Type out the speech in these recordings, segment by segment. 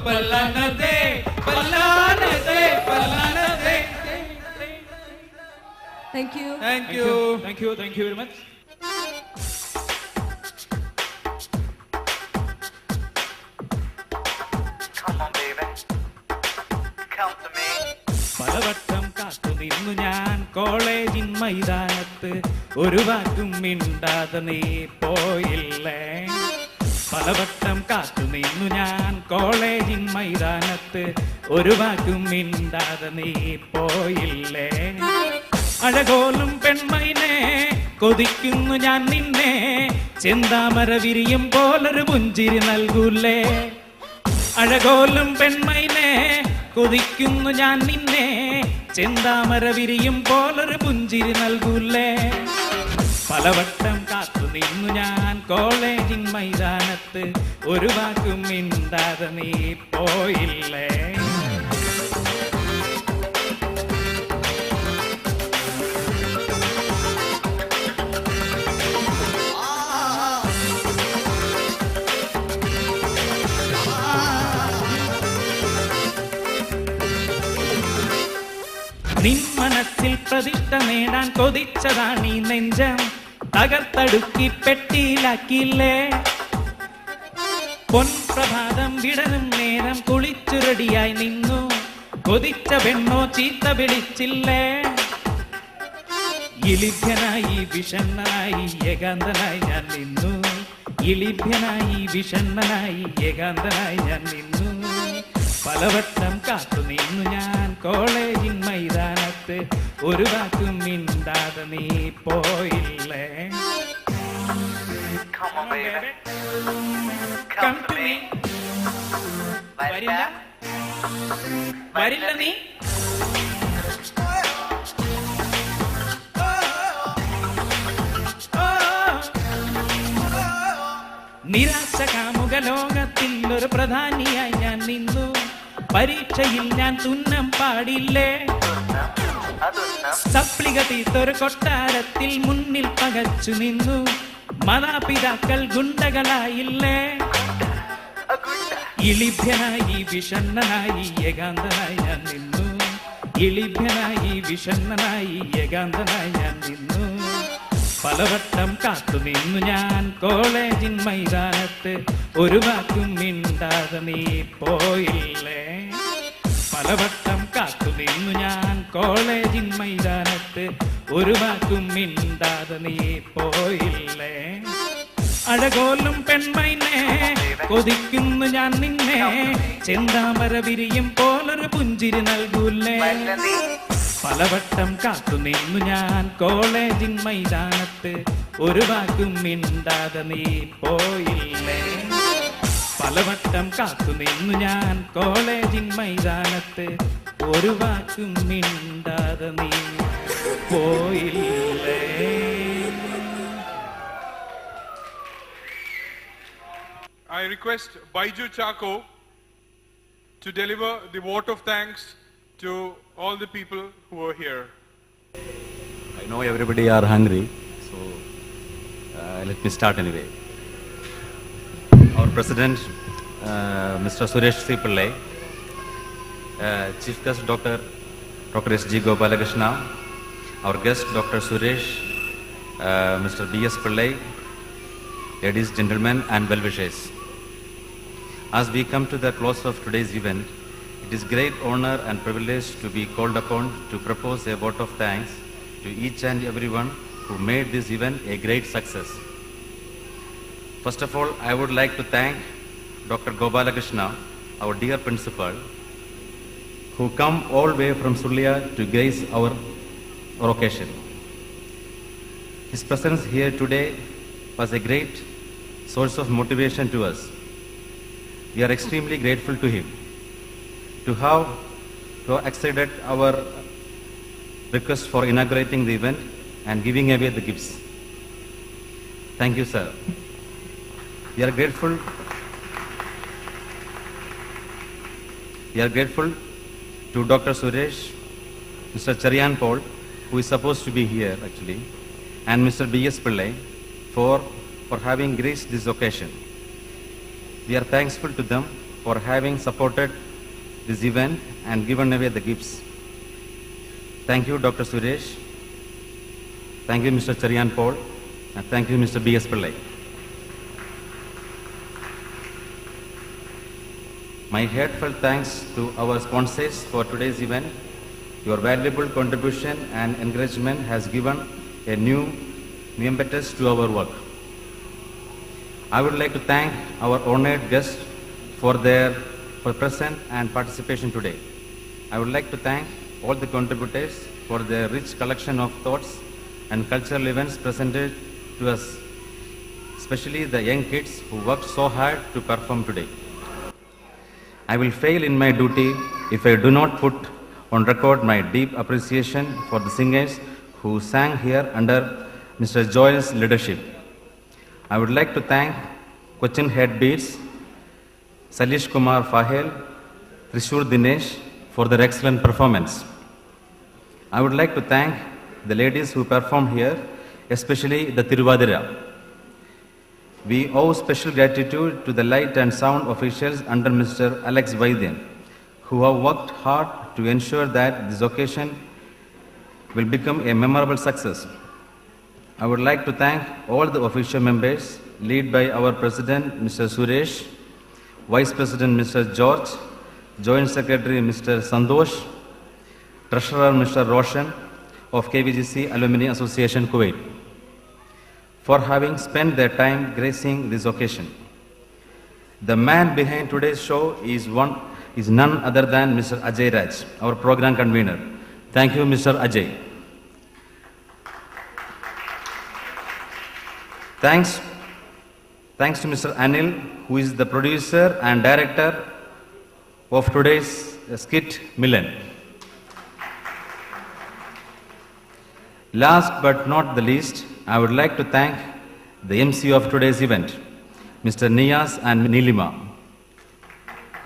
പല്ലാനതേ പല്ലാനതേ പല്ലാനതേ. Thank you. Thank you. Thank you. Thank you very much. Come on, baby. Come to me. പലവട്ടം കാത്തു നിന്നു ഞാൻ കോളേജിൻ മൈതാനത്ത്, ഒരു വാക്കും മിണ്ടാതെ നീ പോയില്ലേ. പലവട്ടം കാത്തു നിന്നു ഞാൻ കോളേജിൻ മൈതാനത്ത്, ഒരു വാക്കും മിണ്ടാതെ നീ പോയില്ലേ. അഴകോലും പെൺമൈനെ കൊതിക്കുന്നു ഞാൻ നിന്നെ, ചെന്താമര വിരിയും പോലൊരു പുഞ്ചിരി നൽകൂലേ. അഴകോലും പെൺമൈനെ കൊതിക്കുന്നു ഞാൻ നിന്നെ, ചെന്താമര വിരിയും പോലൊരു പുഞ്ചിരി നൽകൂലേ. പലവട്ടം കാത്തു നിന്നു ഞാൻ കോളേജിൻ മൈതാനത്ത്, ഒരു വാക്കും മിണ്ടാതെ നീ പോയില്ലേ. നിൻ മനസ്സിൽ പ്രതിഷ്ഠ നേടാൻ കൊതിച്ചതാണീ നെഞ്ചം, തകർത്തടുക്കി പെട്ടിയിലാക്കിയില്ലേ. പൊൻപ്രഭാതം വിടരും നേരം കുളിച്ചു റെഡിയായി നിന്നു, കൊതിച്ച പെണ്ണോ ചീത്ത വിളിച്ചില്ലേ. ഇലിഭ്യനായി വിഷണ്ണനായി ഏകാന്തനായി ഞാൻ നിന്നു, ഇലിഭ്യനായി വിഷണ്ണനായി ഏകാന്തനായി ഞാൻ നിന്നു. പലവട്ടം കാത്തു നിന്നു ഞാൻ കോളേജിൻ മൈതാനത്ത്, ഒരു വാക്കും മിണ്ടാതെ നീ പോയില്ലേ. Come on, baby. Come to me. വരില്ല വരില്ല നീ. നിരാശ കാമുക ലോകത്തിൽ ഒരു പ്രധാനിയായി ഞാൻ നിന്നു, പരീക്ഷയിൽ ഞാൻ തുന്നം പാടില്ലേ. സപ്ലിക തീർത്തൊരു കൊട്ടാരത്തിൽ മുന്നിൽ പകച്ചു നിന്നു, മാതാപിതാക്കൾ ഗുണ്ടകളായില്ലേ. ഇളിഭ്യനായി വിഷണ്ണനായി ഏകാന്തനായി ഞാൻ നിന്നു, ഇളിഭ്യനായി വിഷണ്ണനായി ഏകാന്തനായി ഞാൻ നിന്നു. പലവട്ടം കാത്തു നിന്നു ഞാൻ കോളേജിൻ മൈതാനത്ത്, ഒരു വാക്കും മിണ്ടാതെ നീ പോയില്ലേ. പലവട്ടം കാത്തു നിന്നു ഞാൻ കോളേജിൻ മൈതാനത്ത്, ഒരു വാക്കും മിണ്ടാതെ നീ പോയില്ലേ. അഴകോലും പെൺമൈനെ കൊതിക്കുന്നു ഞാൻ നിന്നെ, ചെന്താമര വിരിയും പോലൊരു പുഞ്ചിരി നൽകൂലേ. പലവട്ടം കാത്തു നിന്നു ഞാൻ കോളേജിൻ മൈതാനത്ത്, ഒരു വാക്കും മിണ്ടാതെ നീ പോയില്ലേ. പലവട്ടം കാത്തു നിന്നു ഞാൻ കോളേജിൻ മൈതാനത്ത്, ഒരു വാക്കും മിണ്ടാതെ നീ പോയില്ലേ. I request Baiju Chako to deliver the vote of thanks to all the people who are here. I know everybody are hungry, so let me start anyway. Our President, Mr. Suresh C. Pillai, Chief Guest Dr. S.G. Gopalakrishna, our guest Dr. Suresh, Mr. B.S. Pillai, ladies, gentlemen and well-wishers. As we come to the close of today's event, it is great honor and privilege to be called upon to propose a vote of thanks to each and everyone who made this event a great success. First of all, I would like to thank Dr. Gopalakrishna, our dear principal, who come all the way from Sullia to grace our occasion. His presence here today was a great source of motivation to us. We are extremely grateful to him to have acceded our request for inaugurating the event and giving away the gifts. Thank you, sir. We are grateful. We are grateful to Dr. Suresh, Mr. Charian Paul, who is supposed to be here actually, and Mr. B.S. Pillai for having graced this occasion. We are thankful to them for having supported this event and given away the gifts. Thank you, Dr. Suresh. Thank you, Mr. Cherian Paul. And thank you, Mr. B.S. Pillai. My heartfelt thanks to our sponsors for today's event. Your valuable contribution and encouragement has given a new impetus to our work. I would like to thank our honored guests for their presence and participation today. I would like to thank all the contributors for their rich collection of thoughts and cultural events presented to us, especially the young kids who worked so hard to perform today. I will fail in my duty if I do not put on record my deep appreciation for the singers who sang here under Mr. Joel's leadership. I would like to thank Cochin Head Beats, Salish Kumar Fahel, Trishur Dinesh for their excellent performance. I would like to thank the ladies who performed here, especially the Tiruvadira. We owe special gratitude to the light and sound officials under Mr. Alex Vaidyan, who have worked hard to ensure that this occasion will become a memorable success. I would like to thank all the official members, led by our President, Mr. Suresh, Vice President, Mr. George, Joint Secretary, Mr. Sandosh, Treasurer, Mr. Roshan of KVGC Alumni Association, Kuwait, for having spent their time gracing this occasion. The man behind today's show is none other than Mr. Ajay Raj, our program convener. Thank you, Mr. Ajay. Thanks to Mr. Anil, who is the producer and director of today's skit, Milan. Last but not the least, I would like to thank the MC of today's event, Mr. Niyaz and Nilima,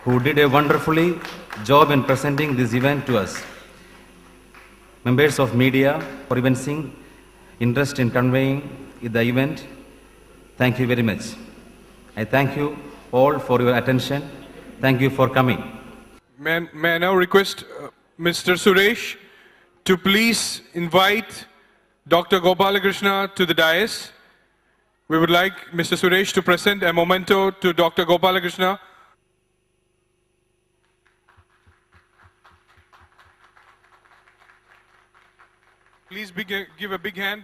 who did a wonderfully job in presenting this event to us. Members of media for evincing interest in conveying the event, thank you very much. I thank you all for your attention. Thank you for coming. May I now request Mr. Suresh to please invite Dr. Gopalakrishna to the dais. We would like Mr. Suresh to present a memento to Dr. Gopalakrishna. Please give a big hand.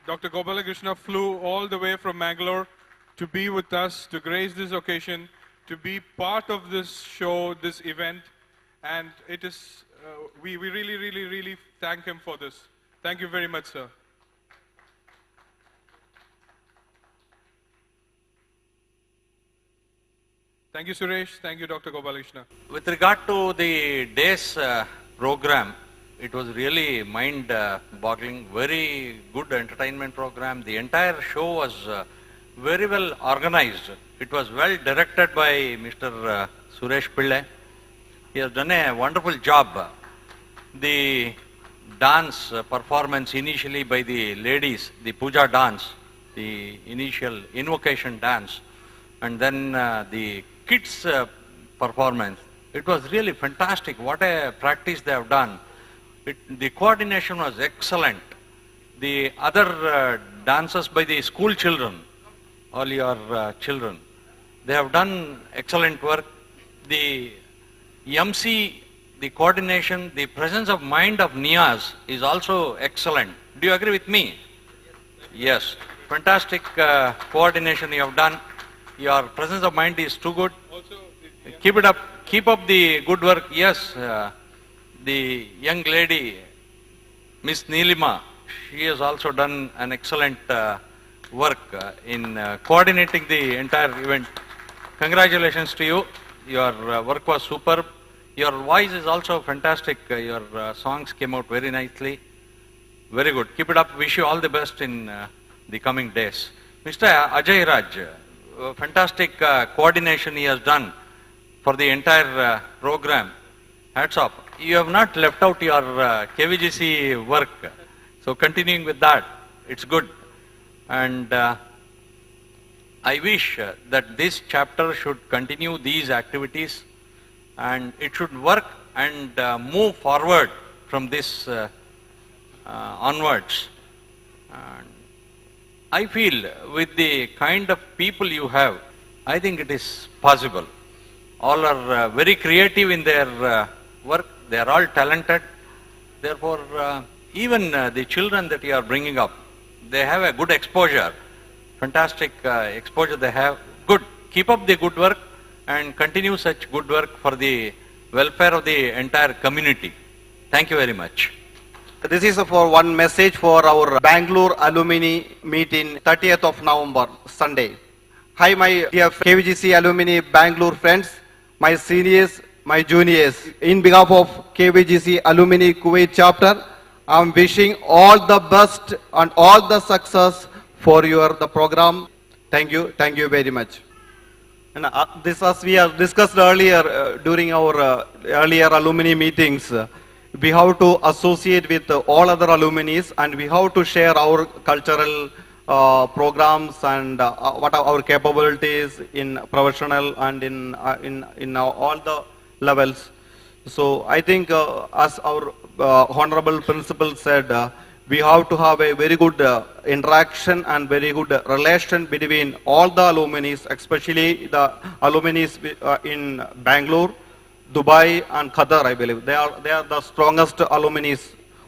Dr. Gopalakrishna flew all the way from Mangalore to be with us, to grace this occasion, to be part of this show, this event, and it is, we really thank him for this. Thank you very much, sir. Thank you, Suresh. Thank you, Dr. Gopalakrishna. With regard to the day's program, it was really mind-boggling, very good entertainment program. The entire show was very well organized. It was well directed by Mr. Suresh Pillai. He has done a wonderful job. The dance performance initially by the ladies, the puja dance, the initial invocation dance, and then the kids performance. It was really fantastic. What a practice they have done. The coordination was excellent. The other dances by the school children, all your children, they have done excellent work. The MC, the coordination, the presence of mind of Niyaz is also excellent. Do you agree with me? Yes. Fantastic coordination you have done. Your presence of mind is too good. Keep it up. Keep up the good work. Yes. The young lady, Miss Nilima, she has also done an excellent work in coordinating the entire event. Congratulations to you. Your work was superb. Your voice is also fantastic. Your songs came out very nicely. Very good. Keep it up. Wish you all the best in the coming days. Mr. Ajay Raj, fantastic coordination he has done for the entire program. Hats off. You have not left out your KVGC work. So continuing with that, it's good. And I wish that this chapter should continue these activities and it should work and move forward from this onwards. And I feel with the kind of people you have, I think it is possible. All are very creative in their work. They are all talented. Therefore, even the children that you are bringing up, they have a good exposure. Fantastic exposure they have. Good. Keep up the good work and continue such good work for the welfare of the entire community. Thank you very much. This is for one message for our Bangalore alumni meet in 30th of November, Sunday. Hi, my dear KVGC alumni Bangalore friends, my seniors, my juniors. In behalf of KVGC Alumni Kuwait chapter, I am wishing all the best and all the success for the program. Thank you very much. And this, as we have discussed earlier during our earlier alumni meetings, we have to associate with all other alumni and we have to share our cultural programs and what are our capabilities in professional and in all the levels. So I think as our honorable principal said, we have to have a very good interaction and very good relation between all the alumni, especially the alumni in Bangalore, Dubai and Qatar, I believe. They are the strongest alumni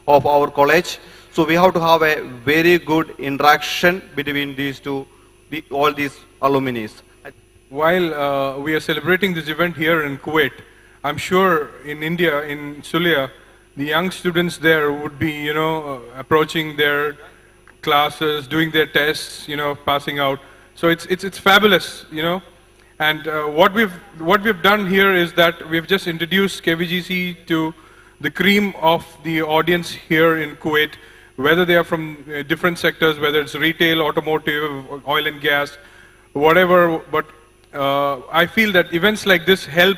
of our college. So we have to have a very good interaction between these two, all these alumni. While we are celebrating this event here in Kuwait, I'm sure in India, in Sulia, the young students there would be, approaching their classes, doing their tests, passing out. So it's fabulous, And what we've done here is that we've just introduced KVGC to the cream of the audience here in Kuwait, whether they are from different sectors, whether it's retail, automotive, oil and gas, whatever. But I feel that events like this help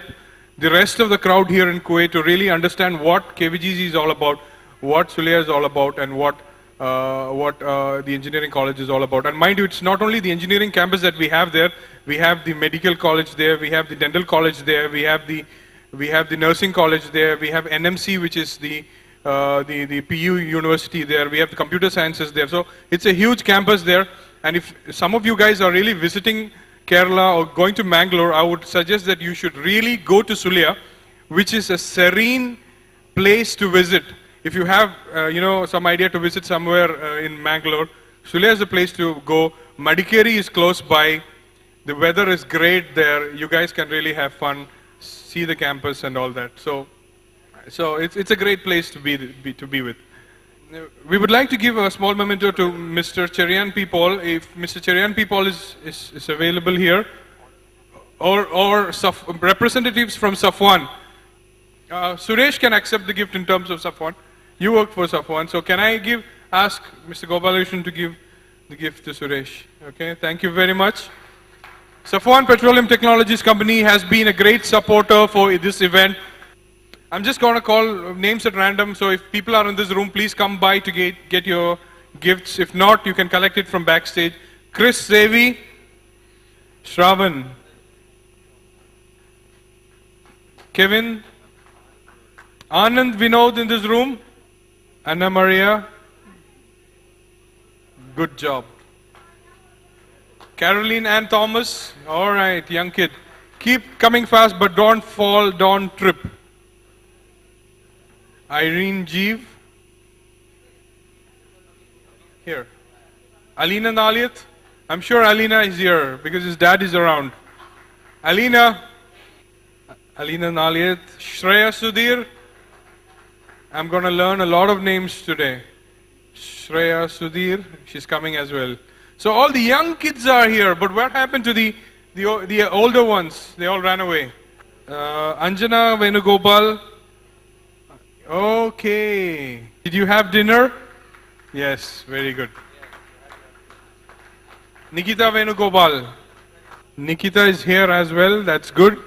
the rest of the crowd here in Kuwait to really understand what KVGC is all about, what Sulia is all about, and what the engineering college is all about. And mind you, it's not only the engineering campus that we have there. We have the medical college there. We have the dental college there. We have the nursing college there. We have NMC, which is the PU university there. We have the computer sciences there. So it's a huge campus there. And if some of you guys are really visiting Kerala or going to Mangalore, I would suggest that you should really go to Sulia, which is a serene place to visit. If you have, some idea to visit somewhere in Mangalore, Sulia is a place to go. Madikeri is close by. The weather is great there. You guys can really have fun, see the campus and all that. So it's a great place to be with. We would like to give a small memento to Mr. Cherian P. Paul. If Mr. Cherian P. Paul is available here, or representatives from Safwan. Suresh can accept the gift in terms of Safwan. You work for Safwan, so can I ask Mr. Gopalakrishnan to give the gift to Suresh? Okay, thank you very much. Safwan Petroleum Technologies Company has been a great supporter for this event. I'm just going to call names at random, so if people are in this room, please come by to get your gifts. If not, you can collect it from backstage. Chris Zevi, Shravan, Kevin, Anand Vinod in this room, Anna Maria, good job. Caroline Ann Thomas, all right, young kid. Keep coming fast, but don't fall, don't trip. Irene Jeev, here. Alina Naliyat, I'm sure Alina is here because his dad is around. Alina Naliyat, Shreya Sudhir, I'm going to learn a lot of names today. Shreya Sudhir, she's coming as well. So all the young kids are here, but what happened to the older ones? They all ran away. Anjana Venugopal. Okay. Did you have dinner? Yes, very good. Nikita Venugopal. Nikita is here as well, that's good.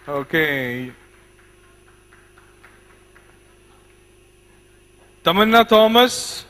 Okay. Tamanna Thomas.